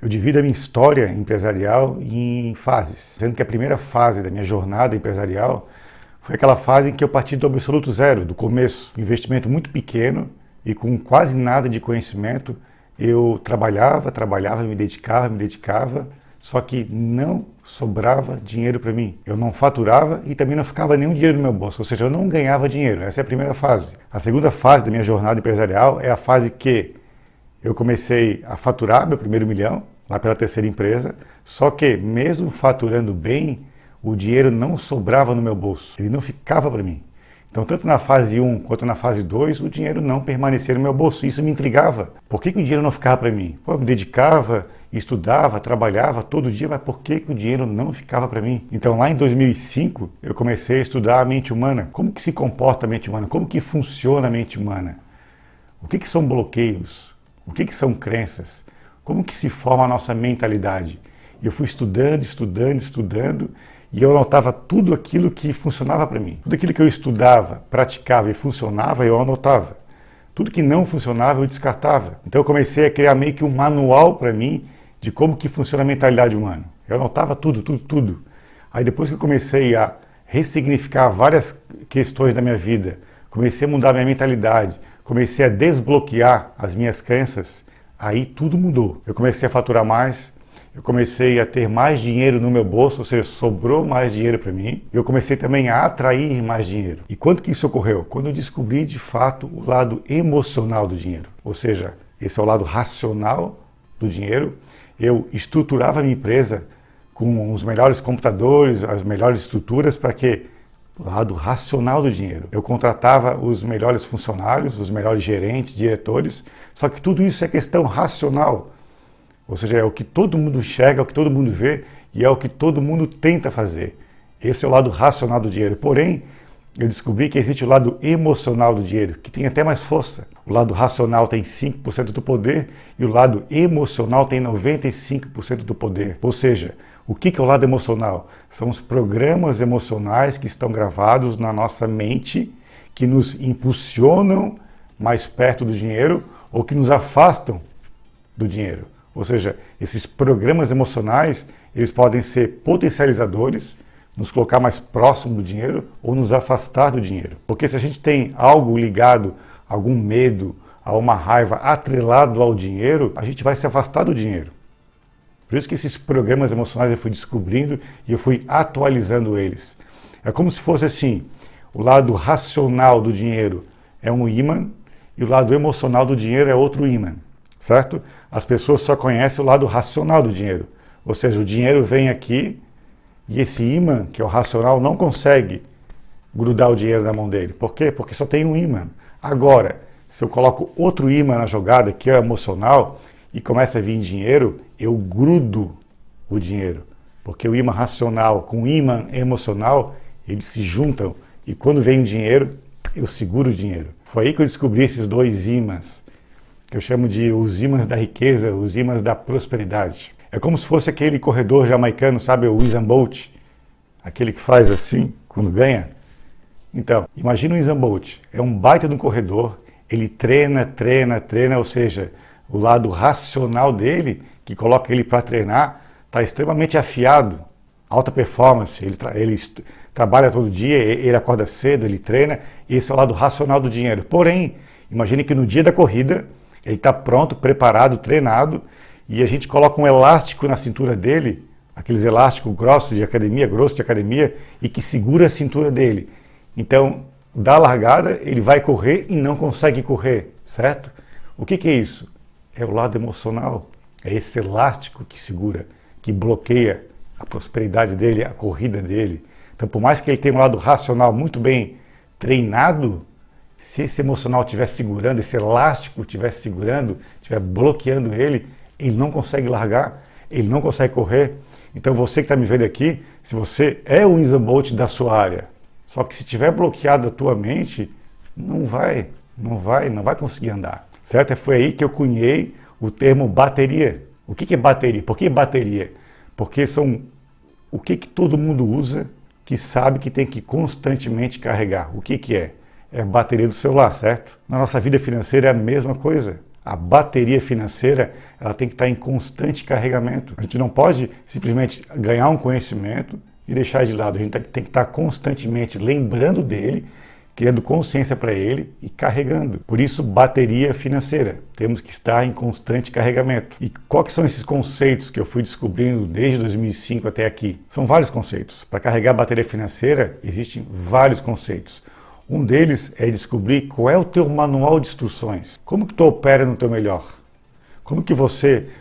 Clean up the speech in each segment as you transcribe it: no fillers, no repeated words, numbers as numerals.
Eu divido a minha história empresarial em fases, sendo que a primeira fase da minha jornada empresarial foi aquela fase em que eu parti do absoluto zero, do começo, um investimento muito pequeno e com quase nada de conhecimento. Eu trabalhava, me dedicava, só que não sobrava dinheiro para mim. Eu não faturava e também não ficava nenhum dinheiro no meu bolso, ou seja, eu não ganhava dinheiro. Essa é a primeira fase. A segunda fase da minha jornada empresarial é a fase que eu comecei a faturar meu primeiro milhão, lá pela terceira empresa, só que mesmo faturando bem, o dinheiro não sobrava no meu bolso, ele não ficava para mim. Então, tanto na fase 1 quanto na fase 2, o dinheiro não permanecia no meu bolso. Isso me intrigava. Por que o dinheiro não ficava para mim? Pô, eu me dedicava, estudava, trabalhava todo dia, mas por que o dinheiro não ficava para mim? Então, lá em 2005, eu comecei a estudar a mente humana. Como que se comporta a mente humana? Como que funciona a mente humana? O que são bloqueios? O que são crenças? Como que se forma a nossa mentalidade? Eu fui estudando, e eu anotava tudo aquilo que funcionava para mim. Tudo aquilo que eu estudava, praticava e funcionava, eu anotava. Tudo que não funcionava, eu descartava. Então eu comecei a criar meio que um manual para mim de como que funciona a mentalidade humana. Eu anotava tudo. Aí depois que eu comecei a ressignificar várias questões da minha vida, comecei a mudar minha mentalidade, comecei a desbloquear as minhas crenças, aí tudo mudou. Eu comecei a faturar mais, eu comecei a ter mais dinheiro no meu bolso, ou seja, sobrou mais dinheiro para mim. Eu comecei também a atrair mais dinheiro. E quando que isso ocorreu? Quando eu descobri de fato o lado emocional do dinheiro. Ou seja, esse é o lado racional do dinheiro. Eu estruturava a minha empresa com os melhores computadores, as melhores estruturas para que o lado racional do dinheiro. Eu contratava os melhores funcionários, os melhores gerentes, diretores, só que tudo isso é questão racional. Ou seja, é o que todo mundo enxerga, é o que todo mundo vê e é o que todo mundo tenta fazer. Esse é o lado racional do dinheiro. Porém, eu descobri que existe o lado emocional do dinheiro, que tem até mais força. O lado racional tem 5% do poder e o lado emocional tem 95% do poder. Ou seja, o que é o lado emocional? São os programas emocionais que estão gravados na nossa mente, que nos impulsionam mais perto do dinheiro ou que nos afastam do dinheiro. Ou seja, esses programas emocionais, eles podem ser potencializadores, nos colocar mais próximo do dinheiro ou nos afastar do dinheiro. Porque se a gente tem algo ligado, algum medo, a uma raiva atrelado ao dinheiro, a gente vai se afastar do dinheiro. Por isso que esses programas emocionais eu fui descobrindo e eu fui atualizando eles. É como se fosse assim, o lado racional do dinheiro é um ímã e o lado emocional do dinheiro é outro ímã. Certo? As pessoas só conhecem o lado racional do dinheiro. Ou seja, o dinheiro vem aqui e esse ímã, que é o racional, não consegue grudar o dinheiro na mão dele. Por quê? Porque só tem um ímã. Agora, se eu coloco outro ímã na jogada, que é o emocional, e começa a vir dinheiro, eu grudo o dinheiro. Porque o ímã racional com o ímã emocional, eles se juntam. E quando vem o dinheiro, eu seguro o dinheiro. Foi aí que eu descobri esses dois ímãs, que eu chamo de os ímãs da riqueza, os ímãs da prosperidade. É como se fosse aquele corredor jamaicano, sabe, o Usain Bolt, aquele que faz assim, quando ganha. Então, imagina o Usain Bolt, é um baita de um corredor, ele treina, ou seja, o lado racional dele, que coloca ele para treinar, está extremamente afiado, alta performance, ele trabalha todo dia, ele acorda cedo, ele treina, esse é o lado racional do dinheiro. Porém, imagine que no dia da corrida, ele está pronto, preparado, treinado, e a gente coloca um elástico na cintura dele, aqueles elásticos grossos de academia, e que segura a cintura dele. Então, da largada, ele vai correr e não consegue correr, certo? O que é isso? É o lado emocional, é esse elástico que segura, que bloqueia a prosperidade dele, a corrida dele. Então, por mais que ele tenha um lado racional muito bem treinado, se esse emocional estiver segurando, esse elástico estiver segurando, estiver bloqueando ele, ele não consegue largar, ele não consegue correr. Então você que está me vendo aqui, se você é o Usain Bolt da sua área, só que se tiver bloqueado a tua mente, não vai conseguir andar. Certo? Foi aí que eu cunhei o termo bateria. O que é bateria? Por que bateria? Porque são o que todo mundo usa que sabe que tem que constantemente carregar. O que é? É a bateria do celular, certo? Na nossa vida financeira é a mesma coisa. A bateria financeira, ela tem que estar em constante carregamento. A gente não pode simplesmente ganhar um conhecimento e deixar de lado. A gente tem que estar constantemente lembrando dele, criando consciência para ele e carregando. Por isso, bateria financeira. Temos que estar em constante carregamento. E quais são esses conceitos que eu fui descobrindo desde 2005 até aqui? São vários conceitos. Para carregar a bateria financeira, existem vários conceitos. Um deles é descobrir qual é o teu manual de instruções. Como que tu opera no teu melhor?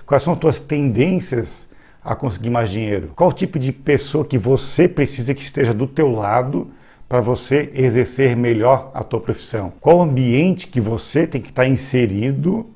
Quais são as tuas tendências a conseguir mais dinheiro? Qual o tipo de pessoa que você precisa que esteja do teu lado para você exercer melhor a tua profissão? Qual o ambiente que você tem que estar inserido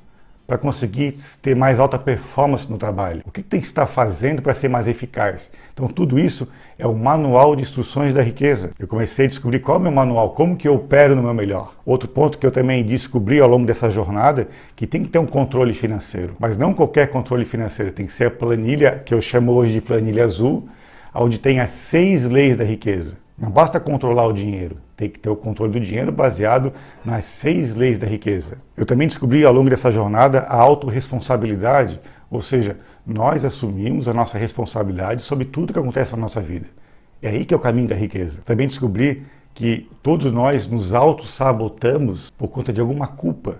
para conseguir ter mais alta performance no trabalho? O que tem que estar fazendo para ser mais eficaz? Então tudo isso é o manual de instruções da riqueza. Eu comecei a descobrir qual é o meu manual, como que eu opero no meu melhor. Outro ponto que eu também descobri ao longo dessa jornada, que tem que ter um controle financeiro. Mas não qualquer controle financeiro, tem que ser a planilha, que eu chamo hoje de planilha azul, onde tem as 6 leis da riqueza. Não basta controlar o dinheiro, tem que ter o controle do dinheiro baseado nas 6 leis da riqueza. Eu também descobri ao longo dessa jornada a autorresponsabilidade, ou seja, nós assumimos a nossa responsabilidade sobre tudo que acontece na nossa vida. É aí que é o caminho da riqueza. Também descobri que todos nós nos auto-sabotamos por conta de alguma culpa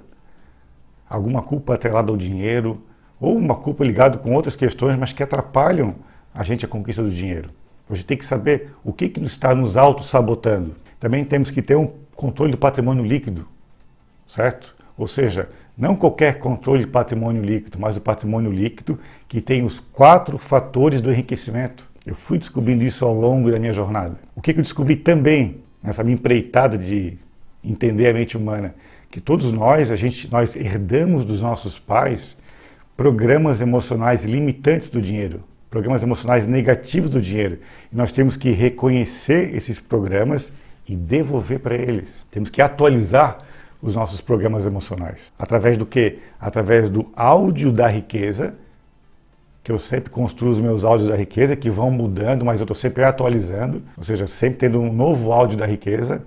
atrelada ao dinheiro, ou uma culpa ligada com outras questões, mas que atrapalham a gente a conquista do dinheiro. A gente tem que saber o que está nos auto-sabotando. Também temos que ter um controle do patrimônio líquido, certo? Ou seja, não qualquer controle de patrimônio líquido, mas o patrimônio líquido que tem os 4 fatores do enriquecimento. Eu fui descobrindo isso ao longo da minha jornada. O que eu descobri também nessa minha empreitada de entender a mente humana? Que todos nós herdamos dos nossos pais programas emocionais limitantes do dinheiro. Programas emocionais negativos do dinheiro. E nós temos que reconhecer esses programas e devolver para eles. Temos que atualizar os nossos programas emocionais. Através do quê? Através do áudio da riqueza, que eu sempre construo os meus áudios da riqueza, que vão mudando, mas eu estou sempre atualizando, ou seja, sempre tendo um novo áudio da riqueza.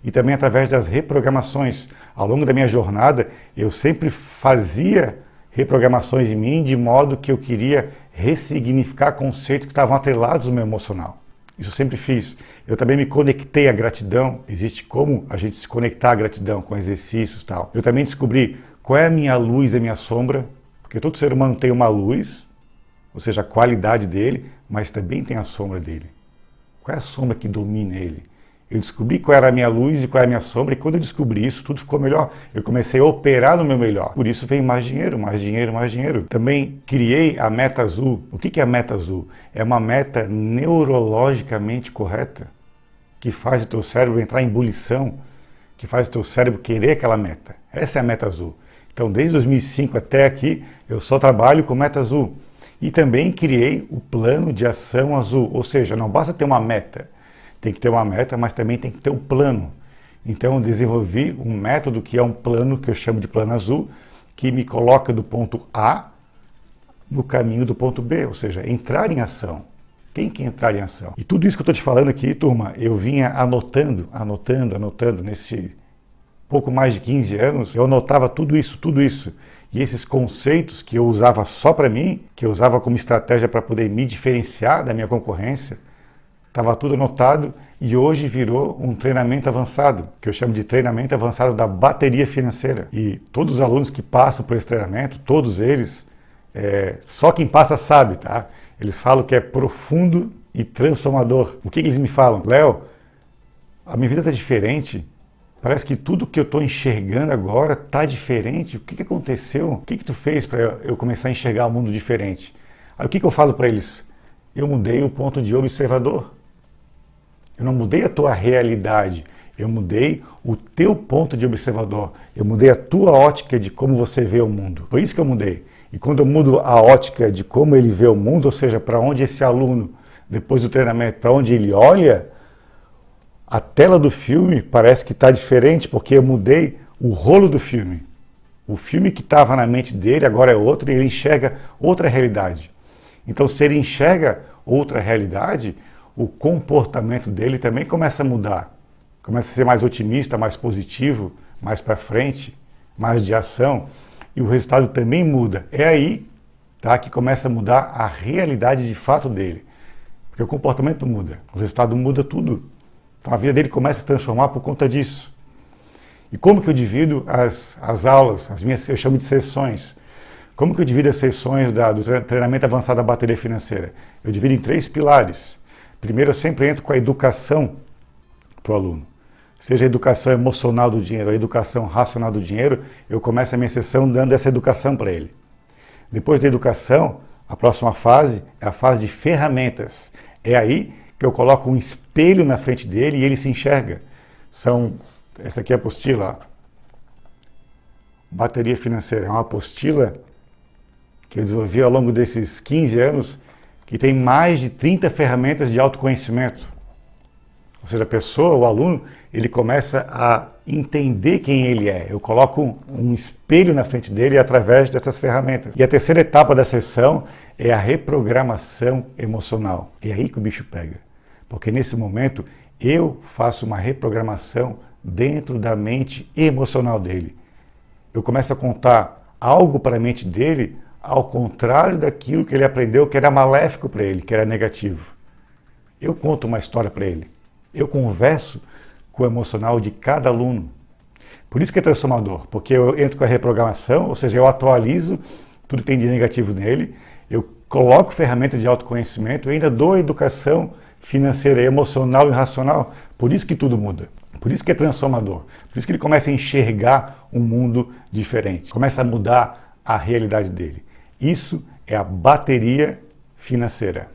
E também através das reprogramações. Ao longo da minha jornada, eu sempre fazia reprogramações em mim de modo que eu queria ressignificar conceitos que estavam atrelados ao meu emocional. Isso eu sempre fiz. Eu também me conectei à gratidão. Existe como a gente se conectar à gratidão com exercícios e tal. Eu também descobri qual é a minha luz e a minha sombra, porque todo ser humano tem uma luz, ou seja, a qualidade dele, mas também tem a sombra dele. Qual é a sombra que domina ele? Eu descobri qual era a minha luz e qual é a minha sombra, e quando eu descobri isso, tudo ficou melhor. Eu comecei a operar no meu melhor. Por isso vem mais dinheiro, mais dinheiro, mais dinheiro. Também criei a meta azul. O que é a meta azul? É uma meta neurologicamente correta, que faz o teu cérebro entrar em ebulição, que faz o teu cérebro querer aquela meta. Essa é a meta azul. Então, desde 2005 até aqui, eu só trabalho com meta azul. E também criei o plano de ação azul, ou seja, não basta ter uma meta. Tem que ter uma meta, mas também tem que ter um plano. Então eu desenvolvi um método que é um plano que eu chamo de plano azul, que me coloca do ponto A no caminho do ponto B, ou seja, entrar em ação. Tem que entrar em ação. E tudo isso que eu estou te falando aqui, turma, eu vinha anotando nesse pouco mais de 15 anos, eu anotava tudo isso. E esses conceitos que eu usava só para mim, que eu usava como estratégia para poder me diferenciar da minha concorrência, estava tudo anotado e hoje virou um treinamento avançado, que eu chamo de treinamento avançado da bateria financeira. E todos os alunos que passam por esse treinamento, todos eles, só quem passa sabe, tá? Eles falam que é profundo e transformador. O que eles me falam? Léo, a minha vida está diferente. Parece que tudo que eu estou enxergando agora está diferente. O que aconteceu? O que tu fez para eu começar a enxergar o mundo diferente? Aí o que eu falo para eles? Eu mudei o ponto de observador. Eu não mudei a tua realidade, eu mudei o teu ponto de observador. Eu mudei a tua ótica de como você vê o mundo. Foi isso que eu mudei. E quando eu mudo a ótica de como ele vê o mundo, ou seja, para onde esse aluno, depois do treinamento, para onde ele olha, a tela do filme parece que está diferente, porque eu mudei o rolo do filme. O filme que estava na mente dele agora é outro e ele enxerga outra realidade. Então, se ele enxerga outra realidade, o comportamento dele também começa a mudar. Começa a ser mais otimista, mais positivo, mais para frente, mais de ação. e o resultado também muda. É aí, tá, que começa a mudar a realidade de fato dele. Porque o comportamento muda, o resultado muda tudo. Então a vida dele começa a se transformar por conta disso. E como que eu divido as aulas, as minhas, eu chamo de sessões. Como que eu divido as sessões do treinamento avançado da bateria financeira? Eu divido em 3 pilares. Primeiro, eu sempre entro com a educação para o aluno. Seja a educação emocional do dinheiro, a educação racional do dinheiro, eu começo a minha sessão dando essa educação para ele. Depois da educação, a próxima fase é a fase de ferramentas. É aí que eu coloco um espelho na frente dele e ele se enxerga. Essa aqui é a apostila, ó. Bateria financeira. É uma apostila que eu desenvolvi ao longo desses 15 anos, que tem mais de 30 ferramentas de autoconhecimento. Ou seja, a pessoa, o aluno, ele começa a entender quem ele é. Eu coloco um espelho na frente dele através dessas ferramentas. E a terceira etapa da sessão é a reprogramação emocional. É aí que o bicho pega. Porque nesse momento eu faço uma reprogramação dentro da mente emocional dele. Eu começo a contar algo para a mente dele ao contrário daquilo que ele aprendeu que era maléfico para ele, que era negativo. Eu conto uma história para ele. Eu converso com o emocional de cada aluno. Por isso que é transformador, porque eu entro com a reprogramação, ou seja, eu atualizo tudo que tem de negativo nele, eu coloco ferramentas de autoconhecimento e ainda dou educação financeira, emocional e racional. Por isso que tudo muda. Por isso que é transformador. Por isso que ele começa a enxergar um mundo diferente. Começa a mudar a realidade dele. Isso é a bateria financeira.